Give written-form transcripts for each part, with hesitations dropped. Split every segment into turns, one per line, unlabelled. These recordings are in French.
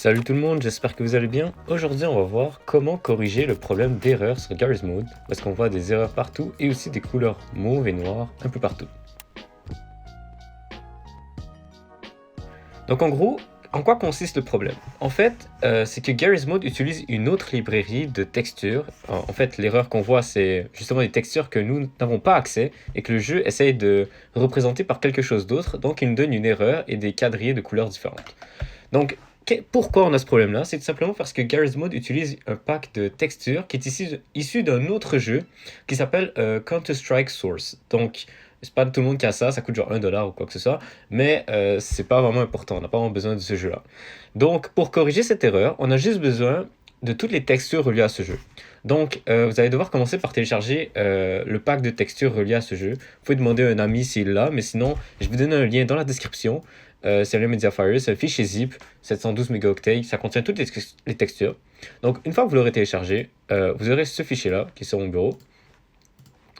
Salut tout le monde, j'espère que vous allez bien. Aujourd'hui, on va voir comment corriger le problème d'erreur sur Garry's Mod, parce qu'on voit des erreurs partout et aussi des couleurs mauve et noires un peu partout. Donc en gros, en quoi consiste le problème? En fait, c'est que Garry's Mod utilise une autre librairie de textures. En fait, l'erreur qu'on voit, c'est justement des textures que nous n'avons pas accès et que le jeu essaye de représenter par quelque chose d'autre, donc il nous donne une erreur et des quadrillés de couleurs différentes. Donc, pourquoi on a ce problème-là? C'est tout simplement parce que Garry's Mod utilise un pack de textures qui est issu d'un autre jeu qui s'appelle Counter-Strike Source. Donc, c'est pas tout le monde qui a ça, ça coûte genre $1 ou quoi que ce soit, mais c'est pas vraiment important, on n'a pas vraiment besoin de ce jeu-là. Donc, pour corriger cette erreur, on a juste besoin de toutes les textures reliées à ce jeu. Donc, vous allez devoir commencer par télécharger le pack de textures reliées à ce jeu. Vous pouvez demander à un ami s'il l'a, mais sinon, je vous donne un lien dans la description. C'est un lien Mediafire, c'est un fichier zip, 712 mégaoctets, ça contient toutes les textures. Donc, une fois que vous l'aurez téléchargé, vous aurez ce fichier-là qui est sur mon bureau.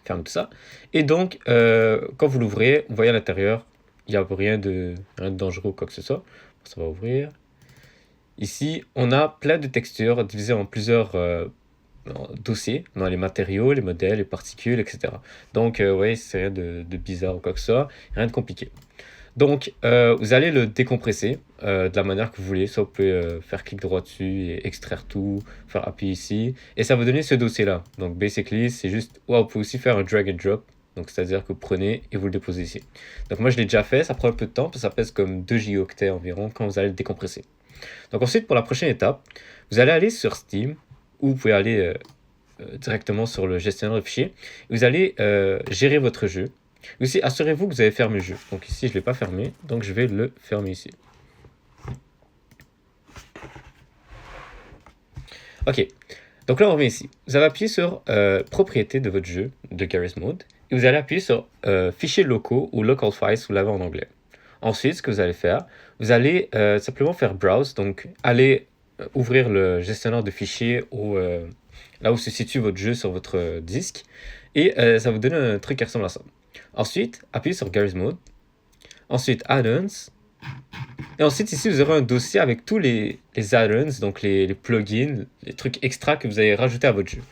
Ferme tout ça. Et donc, quand vous l'ouvrez, vous voyez à l'intérieur, il n'y a rien de dangereux ou quoi que ce soit. Ça va ouvrir. Ici, on a plein de textures divisées en plusieurs dossiers, dans les matériaux, les modèles, les particules, etc. Donc, vous voyez, c'est rien de bizarre ou quoi que ce soit, rien de compliqué. Donc, vous allez le décompresser de la manière que vous voulez. Soit vous pouvez faire clic droit dessus et extraire tout, faire appuyer ici. Et ça va donner ce dossier-là. Donc, basically, c'est juste... vous pouvez aussi faire un drag and drop. Donc, c'est-à-dire que vous prenez et vous le déposez ici. Donc, moi, je l'ai déjà fait. Ça prend un peu de temps parce que ça pèse comme 2 gigaoctets environ quand vous allez le décompresser. Donc, ensuite, pour la prochaine étape, vous allez aller sur Steam ou vous pouvez aller directement sur le gestionnaire de fichiers. Vous allez gérer votre jeu. Aussi, assurez-vous que vous avez fermé le jeu. Donc ici, je ne l'ai pas fermé, donc je vais le fermer ici. Ok, donc là on revient ici. Vous allez appuyer sur propriété de votre jeu, de Garry's Mod, et vous allez appuyer sur fichiers locaux ou local files, vous l'avez en anglais. Ensuite, ce que vous allez faire, vous allez simplement faire browse, donc aller ouvrir le gestionnaire de fichiers là où se situe votre jeu sur votre disque, et ça vous donne un truc qui ressemble à ça. Ensuite, appuyez sur Garry's Mod. Ensuite, Add-ons. Et ensuite, ici, vous aurez un dossier avec tous les add-ons, donc les plugins, les trucs extra que vous avez rajoutés à votre jeu.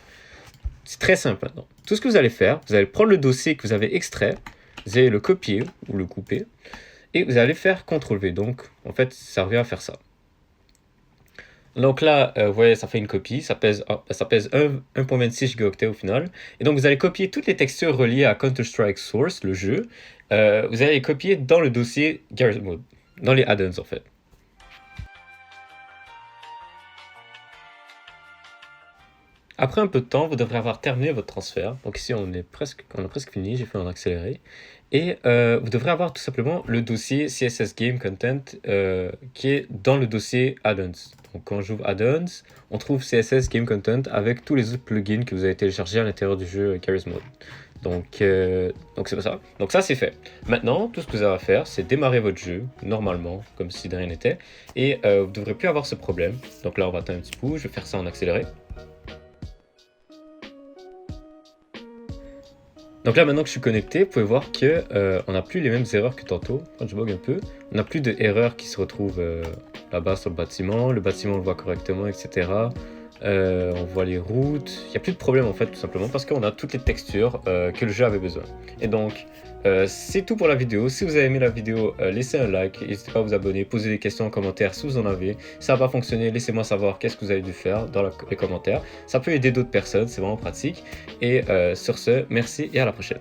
C'est très simple maintenant. Tout ce que vous allez faire, vous allez prendre le dossier que vous avez extrait, vous allez le copier ou le couper, et vous allez faire CTRL-V. Donc, en fait, ça revient à faire ça. Donc là, vous voyez, ça fait une copie, ça pèse 1.26 gigaoctets au final. Et donc, vous allez copier toutes les textures reliées à Counter-Strike Source, le jeu. Vous allez les copier dans le dossier Garry's Mod, dans les add-ons en fait. Après un peu de temps, vous devrez avoir terminé votre transfert. Donc ici, on a presque fini, j'ai fait en accéléré. Et vous devrez avoir tout simplement le dossier CSS Game Content qui est dans le dossier Add-ons. Donc quand j'ouvre Add-ons, on trouve CSS Game Content avec tous les autres plugins que vous avez téléchargés à l'intérieur du jeu Garry's Mod. Donc c'est pas ça. Donc ça c'est fait. Maintenant, tout ce que vous avez à faire, c'est démarrer votre jeu normalement, comme si de rien n'était. Et vous ne devrez plus avoir ce problème. Donc là, on va attendre un petit peu. Je vais faire ça en accéléré. Donc là, maintenant que je suis connecté, vous pouvez voir qu'on n'a plus les mêmes erreurs que tantôt. Quand je bug un peu, on n'a plus d'erreurs qui se retrouvent là-bas sur le bâtiment on le voit correctement, etc. On voit les routes. Il n'y a plus de problème en fait, tout simplement, parce qu'on a toutes les textures que le jeu avait besoin. Et donc, c'est tout pour la vidéo. Si vous avez aimé la vidéo, laissez un like, n'hésitez pas à vous abonner, posez des questions en commentaire si vous en avez. Si ça n'a pas fonctionné, laissez-moi savoir qu'est-ce que vous avez dû faire dans les commentaires. Ça peut aider d'autres personnes, c'est vraiment pratique. Et sur ce, merci et à la prochaine.